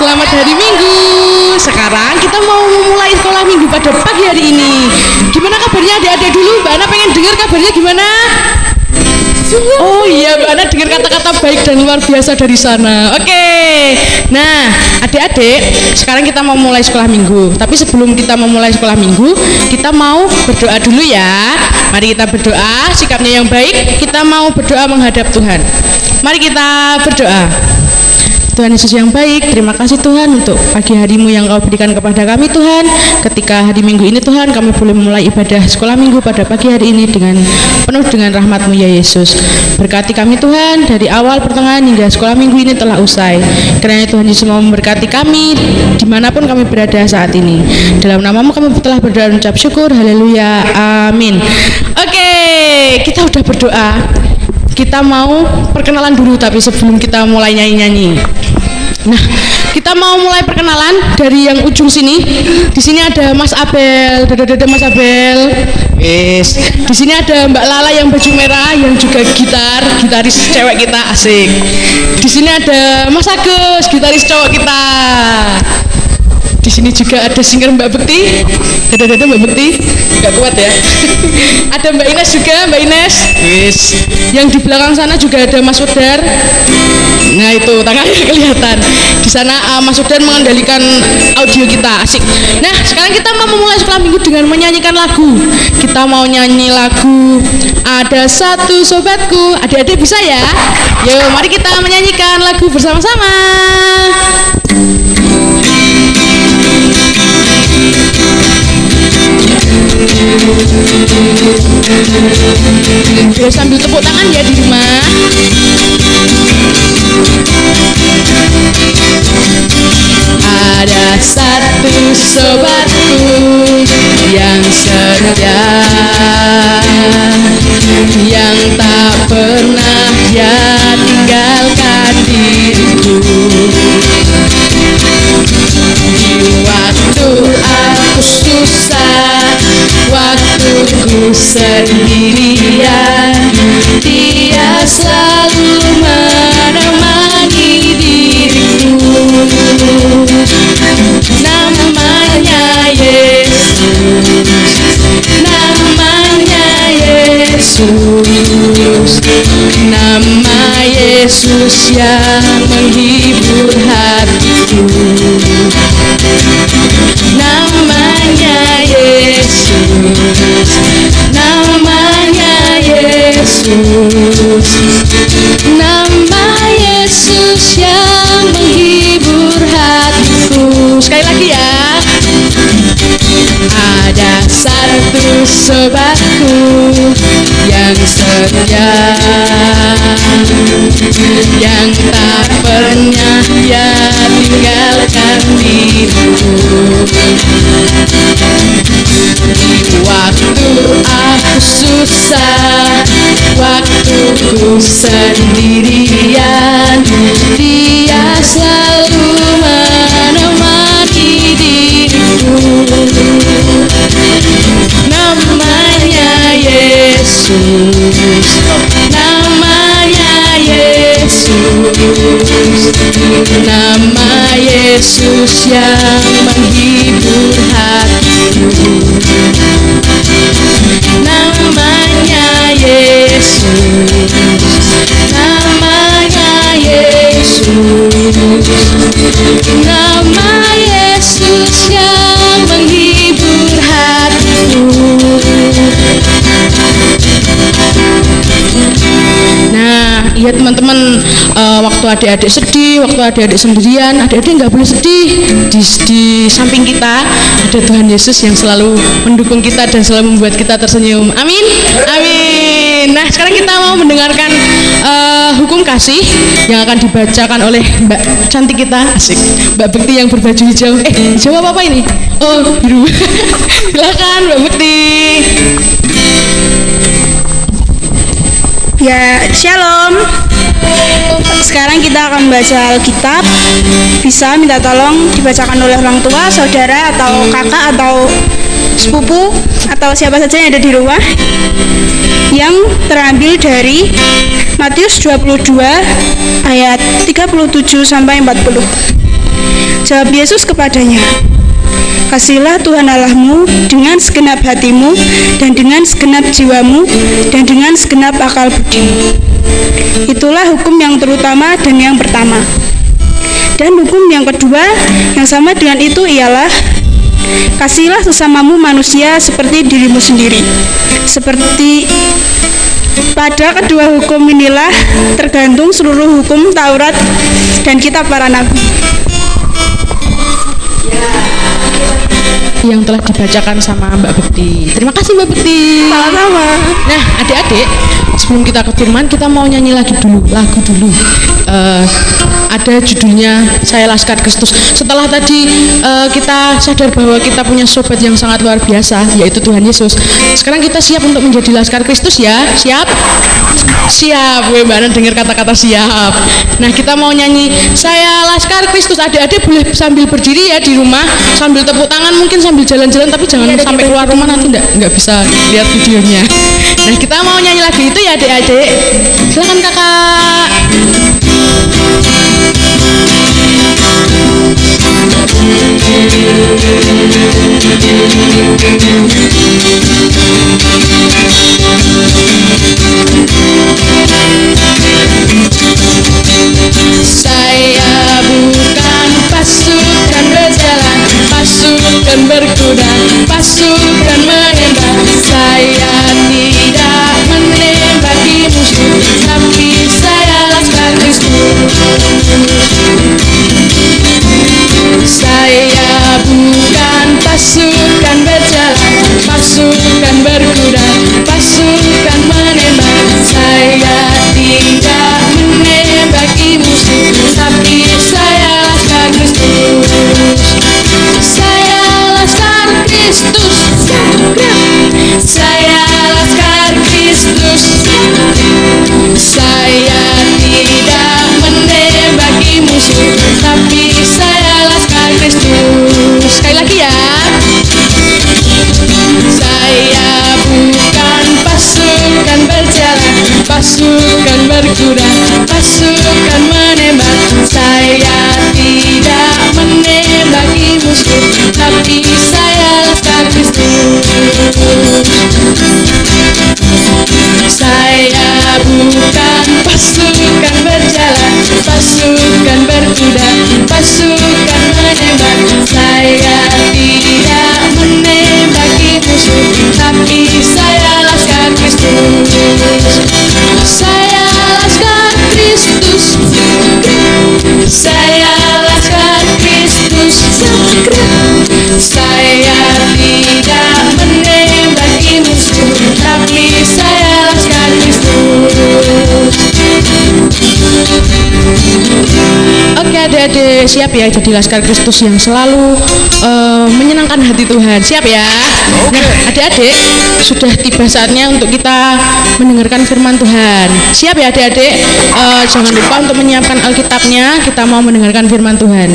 selamat hari Minggu. Sekarang kita mau memulai sekolah Minggu pada pagi hari ini. Gimana kabarnya adik-adik dulu? Mbak Ana pengen dengar kabarnya gimana? Oh iya, Mbak Ana dengar kata-kata baik dan luar biasa dari sana. Oke. Nah, adik-adik, sekarang kita mau mulai sekolah Minggu. Tapi sebelum kita memulai sekolah Minggu, kita mau berdoa dulu ya. Mari kita berdoa, sikapnya yang baik. Kita mau berdoa menghadap Tuhan. Mari kita berdoa. Tuhan Yesus yang baik, terima kasih Tuhan untuk pagi harimu yang kau berikan kepada kami Tuhan. Ketika hari Minggu ini Tuhan, kami boleh memulai ibadah sekolah Minggu pada pagi hari ini dengan penuh dengan rahmat-Mu ya Yesus. Berkati kami Tuhan, dari awal pertengahan hingga sekolah Minggu ini telah usai. Kiranya Tuhan Yesus mau memberkati kami dimanapun kami berada saat ini. Dalam nama-Mu kami telah berdoa dan ucap syukur, haleluya, amin. Oke, kita udah berdoa. Kita mau perkenalan dulu, tapi sebelum kita mulai nyanyi-nyanyi. Nah, kita mau mulai perkenalan dari yang ujung sini. Di sini ada Mas Abel, dada Mas Abel. Yes. Di sini ada Mbak Lala yang baju merah, yang juga gitaris cewek kita, asik. Di sini ada Mas Agus, gitaris cowok kita. Di sini juga ada singer Mbak Bekti. Dada Mbak Bekti. Gak kuat ya. Ada Mbak Ines juga, Mbak Ines. Yes. Yang di belakang sana juga ada Mas Udar. Nah itu tangannya kelihatan. Di sana Mas Udar mengendalikan audio kita, asik. Nah sekarang kita mau memulai sekolah Minggu dengan menyanyikan lagu. Kita mau nyanyi lagu Ada Satu Sobatku. Adik-adik bisa ya? Yuk mari kita menyanyikan lagu bersama-sama. Biar sambil tepuk tangan ya di rumah. Ada satu sobatku yang setia, yang tak pernah dia tinggalkan diriku. Di waktu aku susah, waktuku sendirian, dia selalu menemani diriku. Namanya Yesus, namanya Yesus, nama Yesus yang menghibur hatiku. Namanya Yesus, namanya Yesus, nama Yesus yang menghibur hatiku. Sekali lagi ya. Ada satu sobatku yang setia, yang tak pernah dia tinggalkan diriku. Waktu aku susah, waktuku sendirian, dia selalu menemani diriku. Namanya Yesus, namanya Yesus, nama Yesus yang menghibur hatiku. Namanya Yesus, namanya Yesus, nama Yesus yang menghibur hatiku. Nah, iya teman-teman, waktu adik-adik sedih, waktu adik-adik sendirian, adik-adik nggak boleh sedih. Di samping kita ada Tuhan Yesus yang selalu mendukung kita dan selalu membuat kita tersenyum. Amin, amin. Nah, sekarang kita mau mendengarkan hukum kasih yang akan dibacakan oleh Mbak cantik kita, asik, Mbak Bekti yang berbaju hijau. Hijau apa ini? Oh, biru. Silakan Mbak Bekti. Ya, shalom. Sekarang kita akan membaca Alkitab. Bisa minta tolong dibacakan oleh orang tua, saudara, atau kakak, atau sepupu, atau siapa saja yang ada di rumah. Yang terambil dari Matius 22 ayat 37 sampai 40. Jawab Yesus kepadanya, "Kasihilah Tuhan Allahmu dengan segenap hatimu, dan dengan segenap jiwamu, dan dengan segenap akal budimu. Itulah hukum yang terutama dan yang pertama. Dan hukum yang kedua yang sama dengan itu ialah, kasihilah sesamamu manusia seperti dirimu sendiri." Seperti pada kedua hukum inilah tergantung seluruh hukum Taurat dan kitab para nabi. Yang telah dibacakan sama Mbak Bekti. Terima kasih Mbak Bekti. Sama-sama. Nah, adik-adik, sebelum kita ke firman, kita mau nyanyi lagi dulu, lagu dulu. Ada judulnya Saya Laskar Kristus. Setelah tadi kita sadar bahwa kita punya sobat yang sangat luar biasa, yaitu Tuhan Yesus. Sekarang kita siap untuk menjadi Laskar Kristus ya? Siap? Siap. Mbak Ana dengar kata-kata siap. Nah, kita mau nyanyi Saya Laskar Kristus. Adik-adik boleh sambil berdiri ya di rumah, sambil tepuk tangan, mungkin sambil jalan-jalan, tapi jangan sampai keluar rumah, nanti nggak bisa lihat videonya. Nah, kita mau nyanyi lagu itu ya adik-adik. Silakan kakak. Saya bukan pasukan berjalan, pasukan berkuda, pasukan menembak. Saya tidak menembaki musuh, tapi saya Laskar Kristus. Saya bukan pasukan berjalan, pasukan berkuda, pasukan menembak. Saya tidak menembaki musuh, tapi saya Laskar Kristus. Saya Laskar Kristus. Saya Laskar Kristus. Saya tidak menembaki musuh, tapi saya Laskar Kristus. Sekali lagi ya. Saya bukan pasukan berjalan, pasukan berkuda, pasukan menembak. Saya tidak menembaki musuh, tapi saya Laskar Kristus. Saya bukan pasukan berjalan, pasukan berkuda, pasukan menembak. Saya tidak menembaki musuh, tapi saya Laskar Kristus. Saya Laskar Kristus. Saya Laskar Kristus. Saya tidak menembaki musuh, tapi saya Laskar Kristus. Oke adik-adik, siap ya jadi Laskar Kristus yang selalu menyenangkan hati Tuhan. Siap ya? Nah adik-adik, sudah tiba saatnya untuk kita mendengarkan firman Tuhan. Siap ya adik-adik? Jangan lupa untuk menyiapkan Alkitabnya. Kita mau mendengarkan firman Tuhan.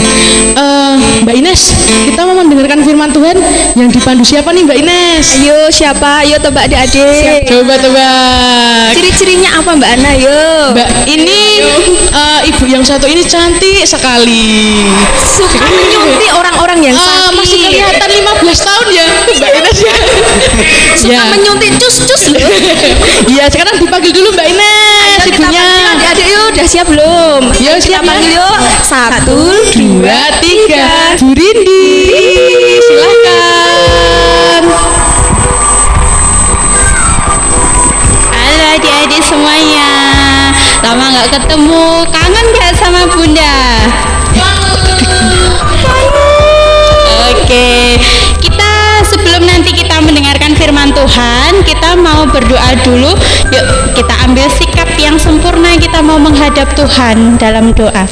Mbak Ines, kita mau mendengarkan firman Tuhan yang dipandu siapa nih Mbak Ines? Ayo siapa? Ayo tebak adik-adik. Coba tebak. Ciri-cirinya apa Mbak Ana? Yo. Mbak ini ibu yang satu ini cantik sekali. Suka menyuntik orang-orang yang sakit. Masih kelihatan 15 tahun ya Mbak Ines ya. Suka menyuntik cus-cus loh. Iya, sekarang dipanggil dulu Mbak Ines ibunya. Adik-adik yuk, udah siap belum? Yuk siap panggil yuk. 1, 2, 3. Bu Rindi, silakan. Halo adik-adik semuanya, lama nggak ketemu, kangen nggak sama bunda? Oke, kita sebelum nanti kita mendengarkan firman Tuhan, kita mau berdoa dulu. Yuk kita ambil sikap yang sempurna, kita mau menghadap Tuhan dalam doa.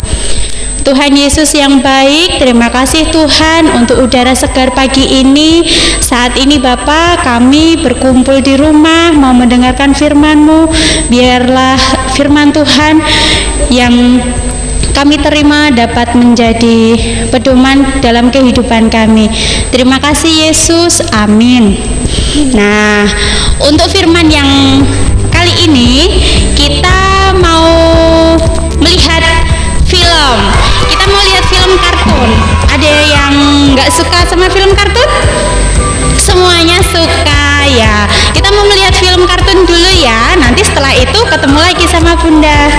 Tuhan Yesus yang baik, terima kasih Tuhan untuk udara segar pagi ini. Saat ini Bapa, kami berkumpul di rumah mau mendengarkan firman-Mu. Biarlah firman Tuhan yang kami terima dapat menjadi pedoman dalam kehidupan kami. Terima kasih Yesus, amin. Nah, untuk firman yang kali ini kita mau melihat film film. Kita mau lihat film kartun. Ada yang nggak suka sama film kartun? Semuanya suka ya. Kita mau melihat film kartun dulu ya. Nanti setelah itu ketemu lagi sama Bunda.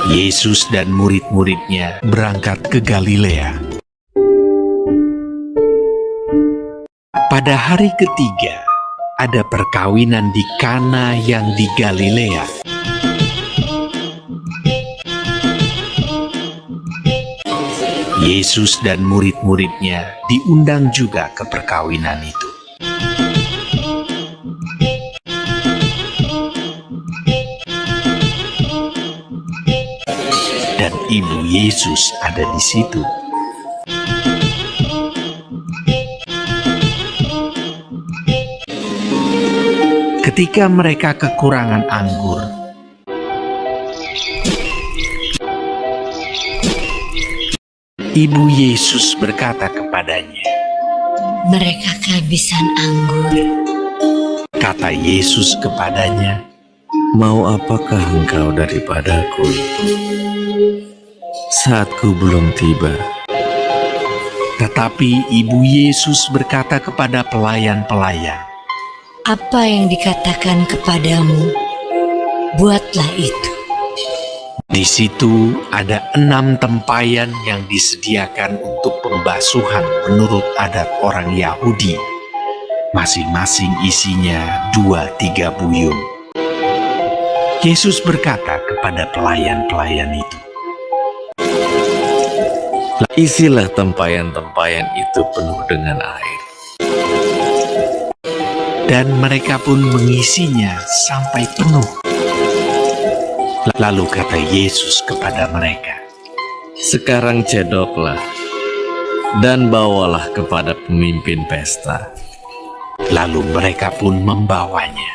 Yesus dan murid-muridnya berangkat ke Galilea. Pada hari ketiga, ada perkawinan di Kana yang di Galilea. Yesus dan murid-muridnya diundang juga ke perkawinan itu. Dan ibu Yesus ada di situ. Ketika mereka kekurangan anggur, ibu Yesus berkata kepadanya, "Mereka kehabisan anggur." kata Yesus kepadanya, Mau apakah engkau daripadaku? Saatku belum tiba. tetapi ibu Yesus berkata kepada pelayan-pelayan, Apa yang dikatakan kepadamu, buatlah itu. Di situ ada 6 tempayan yang disediakan untuk pembasuhan menurut adat orang Yahudi. Masing-masing isinya 2-3 buyung. Yesus berkata kepada pelayan-pelayan itu, Isilah tempayan-tempayan itu penuh dengan air. dan mereka pun mengisinya sampai penuh. Lalu kata Yesus kepada mereka, Sekarang cedoklah dan bawalah kepada pemimpin pesta. lalu mereka pun membawanya.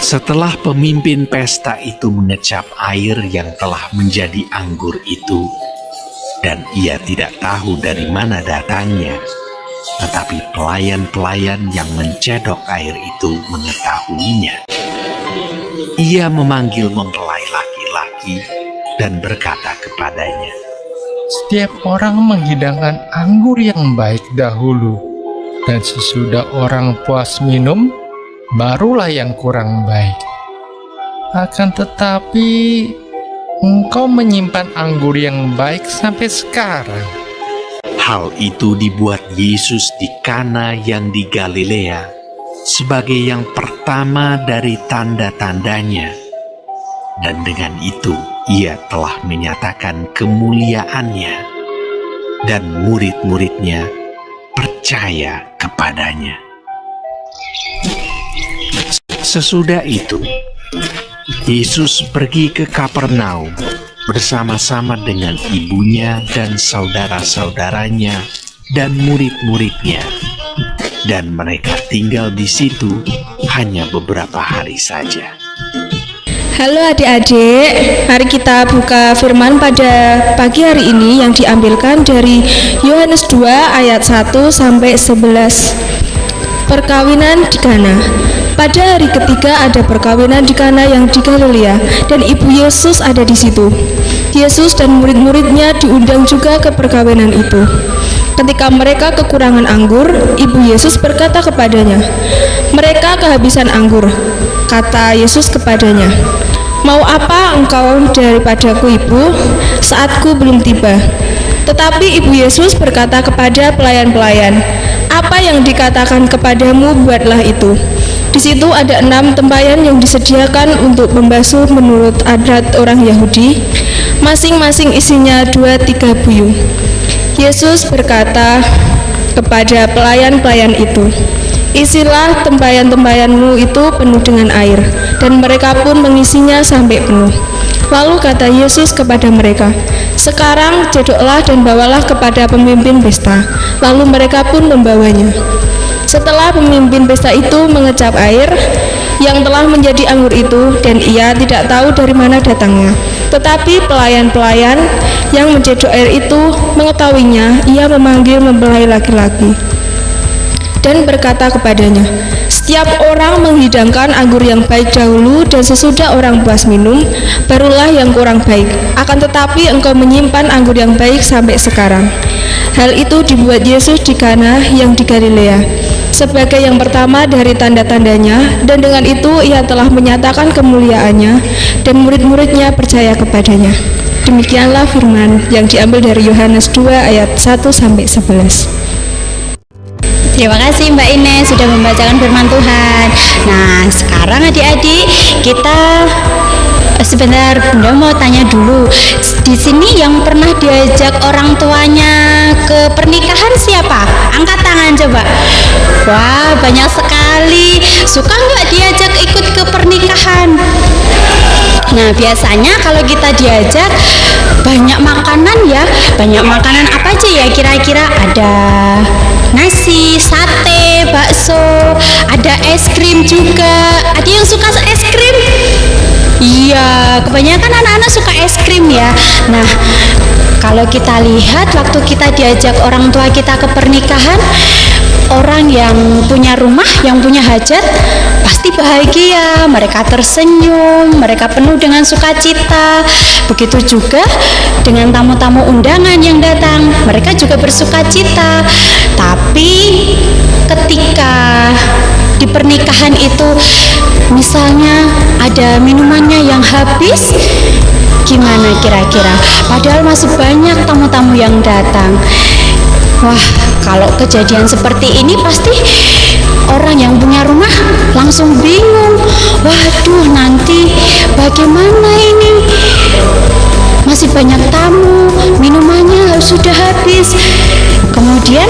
Setelah pemimpin pesta itu mengecap air yang telah menjadi anggur itu, dan ia tidak tahu dari mana datangnya, tetapi pelayan-pelayan yang mencedok air itu mengetahuinya. Ia memanggil mempelai laki-laki dan berkata kepadanya, Setiap orang menghidangkan anggur yang baik dahulu, dan sesudah orang puas minum, barulah yang kurang baik. Akan tetapi, engkau menyimpan anggur yang baik sampai sekarang. hal itu dibuat Yesus di Kana yang di Galilea sebagai yang pertama dari tanda-tandanya, dan dengan itu ia telah menyatakan kemuliaannya, dan murid-muridnya percaya kepadanya. Sesudah itu, Yesus pergi ke Kapernaum bersama-sama dengan ibunya dan saudara-saudaranya dan murid-muridnya, dan mereka tinggal di situ hanya beberapa hari saja. Halo adik-adik, mari kita buka firman pada pagi hari ini yang diambilkan dari Yohanes 2 ayat 1 sampai 11. Perkawinan di Kana. Pada hari ketiga ada perkawinan di Kana yang di Galilea, dan ibu Yesus ada di situ. Yesus dan murid-muridnya diundang juga ke perkawinan itu. Ketika mereka kekurangan anggur, ibu Yesus berkata kepadanya, "Mereka kehabisan anggur." Kata Yesus kepadanya, "Mau apa engkau daripadaku, ibu? Saatku belum tiba." Tetapi ibu Yesus berkata kepada pelayan-pelayan, "Apa yang dikatakan kepadamu, buatlah itu." Di situ ada 6 tempayan yang disediakan untuk membasuh menurut adat orang Yahudi. Masing-masing isinya 2-3 buyung. Yesus berkata kepada pelayan-pelayan itu, "Isilah tempayan-tempayanmu itu penuh dengan air." Dan mereka pun mengisinya sampai penuh. Lalu kata Yesus kepada mereka, "Sekarang cedoklah dan bawalah kepada pemimpin pesta." Lalu mereka pun membawanya. Setelah pemimpin pesta itu mengecap air, yang telah menjadi anggur itu, dan ia tidak tahu dari mana datangnya. Tetapi pelayan-pelayan yang menjedok air itu mengetahuinya. Ia memanggil mempelai laki-laki dan berkata kepadanya, "Setiap orang menghidangkan anggur yang baik dahulu, dan sesudah orang puas minum, barulah yang kurang baik. Akan tetapi engkau menyimpan anggur yang baik sampai sekarang." Hal itu dibuat Yesus di Kana yang di Galilea sebagai yang pertama dari tanda-tandanya, dan dengan itu ia telah menyatakan kemuliaannya, dan murid-muridnya percaya kepadanya. Demikianlah firman yang diambil dari Yohanes 2 ayat 1-11. Terima kasih Mbak Ines sudah membacakan firman Tuhan. Nah, sekarang adik-adik kita sebentar, Bunda mau tanya dulu. Di sini yang pernah diajak orang tuanya ke pernikahan siapa? Angkat tangan coba. Wah, banyak sekali. Suka nggak diajak ikut ke pernikahan? Nah, biasanya kalau kita diajak banyak makanan ya. Banyak makanan apa aja ya kira-kira? Ada nasi, sate, bakso, ada es krim juga. Ada yang suka es krim? Iya, kebanyakan anak-anak suka es krim ya. Nah, kalau kita lihat waktu kita diajak orang tua kita ke pernikahan, orang yang punya rumah, yang punya hajat, pasti bahagia, mereka tersenyum, mereka penuh dengan sukacita. Begitu juga dengan tamu-tamu undangan yang datang, mereka juga bersukacita. Tapi ketika di pernikahan itu misalnya ada minumannya yang habis, gimana kira-kira? Padahal masih banyak tamu-tamu yang datang. Wah, kalau kejadian seperti ini pasti orang yang punya rumah langsung bingung. Waduh, nanti bagaimana ini? Masih banyak tamu, minumannya sudah habis. Kemudian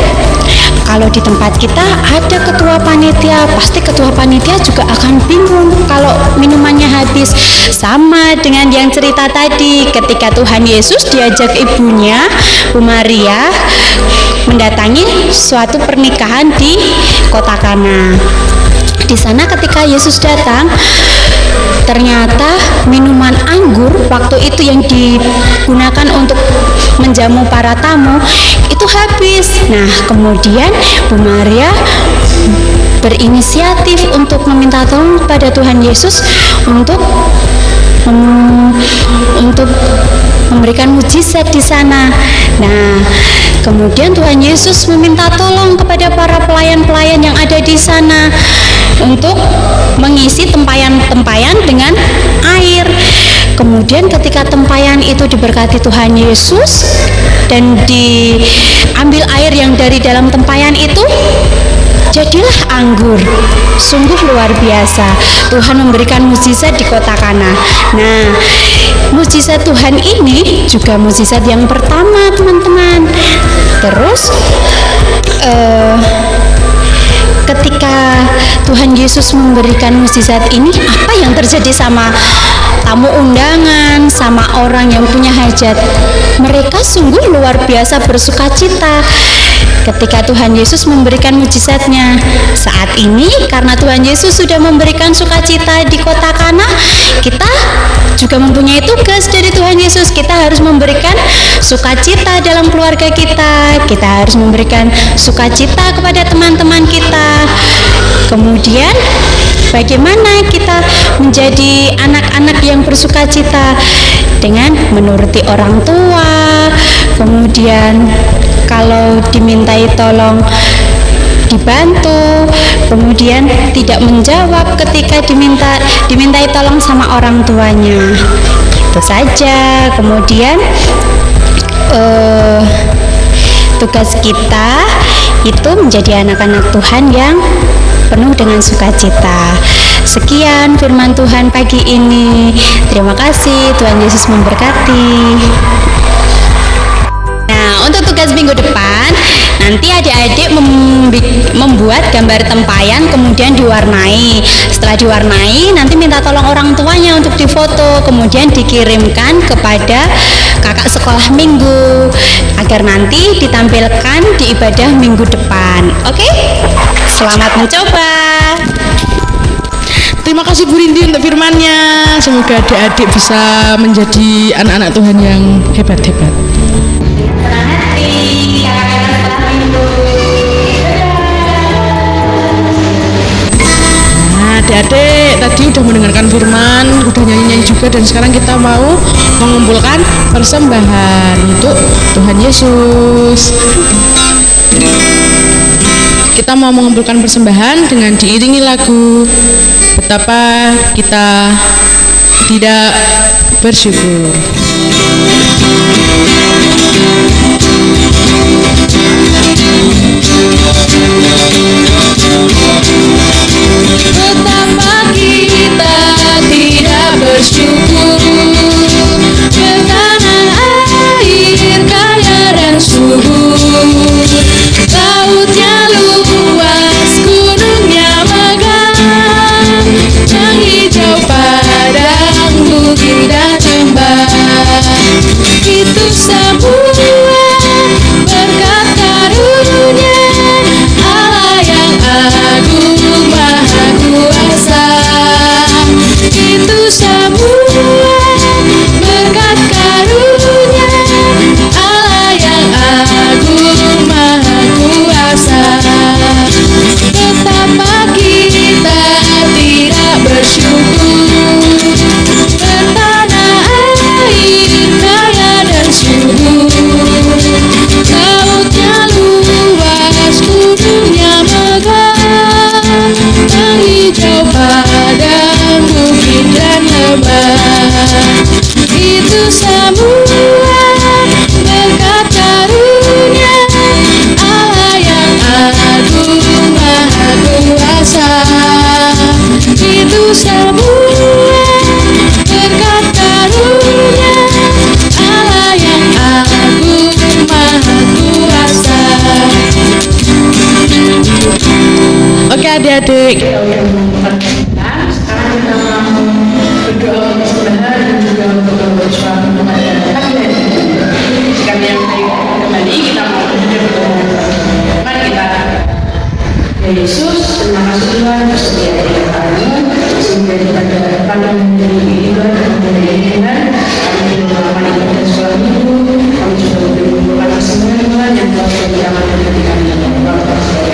kalau di tempat kita ada ketua panitia, pasti ketua panitia juga akan bingung kalau minumannya habis. Sama dengan yang cerita tadi, ketika Tuhan Yesus diajak ibunya, Bu Maria, mendatangi suatu pernikahan di kota Kana. Di sana ketika Yesus datang, ternyata minuman anggur waktu itu yang digunakan untuk menjamu para tamu itu habis. Nah, kemudian Bu Maria berinisiatif untuk meminta tolong pada Tuhan Yesus untuk memberikan mujizat di sana. Nah, kemudian Tuhan Yesus meminta tolong kepada para pelayan-pelayan yang ada di sana untuk mengisi tempayan-tempayan dengan air. Kemudian ketika tempayan itu diberkati Tuhan Yesus dan diambil air yang dari dalam tempayan itu, jadilah anggur. Sungguh luar biasa. Tuhan memberikan mukjizat di kota Kana. Nah, mukjizat Tuhan ini juga mukjizat yang pertama, teman-teman. Terus ketika Tuhan Yesus memberikan mukjizat ini, apa yang terjadi sama tamu undangan, sama orang yang punya hajat? Mereka sungguh luar biasa bersukacita ketika Tuhan Yesus memberikan mukjizatnya. Saat ini karena Tuhan Yesus sudah memberikan sukacita di kota Kana, kita juga mempunyai tugas dari Tuhan Yesus. Kita harus memberikan sukacita dalam keluarga kita. Kita harus memberikan sukacita kepada teman-teman kita. Kemudian bagaimana kita menjadi anak-anak yang bersukacita? Dengan menuruti orang tua. Kemudian kalau dimintai tolong dibantu, kemudian tidak menjawab ketika dimintai tolong sama orang tuanya. Itu saja. Kemudian tugas kita itu menjadi anak-anak Tuhan yang penuh dengan sukacita. Sekian firman Tuhan pagi ini. Terima kasih, Tuhan Yesus memberkati. Nah, untuk tugas minggu depan, nanti adik-adik membuat gambar tempayan, kemudian diwarnai. Setelah diwarnai, nanti minta tolong orang tuanya untuk difoto, kemudian dikirimkan kepada kakak sekolah minggu, agar nanti ditampilkan di ibadah minggu depan. Oke? Selamat mencoba. Terima kasih Bu Rindi untuk firmannya. Semoga adik-adik bisa menjadi anak-anak Tuhan yang hebat-hebat. Nah, adik-adik tadi udah mendengarkan firman, udah nyanyi-nyanyi juga, dan sekarang kita mau mengumpulkan persembahan untuk Tuhan Yesus. Kita mau mengumpulkan persembahan dengan diiringi lagu Betapa Kita Tidak Bersyukur. Betapa kita tidak bersyukur ke tanah air kaya dan subur. Lautnya luas, gunungnya megah, yang hijau padang, bukit dan lembah. Itu semua berkat karunia Allah yang agung maha kuasa. Itu semua berkat karunia Allah yang agung maha kuasa. Betapa kita tidak bersyukur ke tanah air kaya dan subur. Lautnya luas, gunungnya megah, yang hijau padang, bukit dan lembah. Itu semua berkat karunia Allah yang agung maha kuasa. Itu semua berkat karunia Allah yang agung maha kuasa. Oke adik-adik, Yesus, terima kasih Tuhan bersedia di kami sehingga kita dapat pandang menjadi kehidupan dan kemudian kami melakukan ibadah sekolah minggu. Kami juga mengumpulkan persembahan yang telah diamankan dari kami dan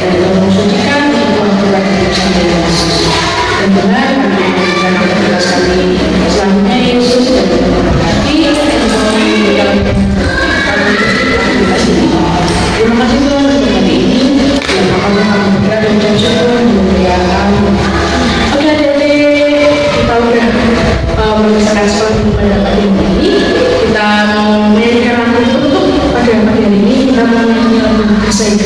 kita mensucikan Tuhan Tuhan hidup sampai Yesus. Dan benar kami memberikan aktivitas kami selanjutnya Yesus dan berkati dalam terima kasih Tuhan untuk hari ini yang akan berada dan bersyukur memuliakan. Oke adik-adik, kita udah memisahkan sekolah pada pagi ini. Kita mau menyanyikan lagu penutup pada pagi hari ini. Kita mau menyanyikan lagu Kasih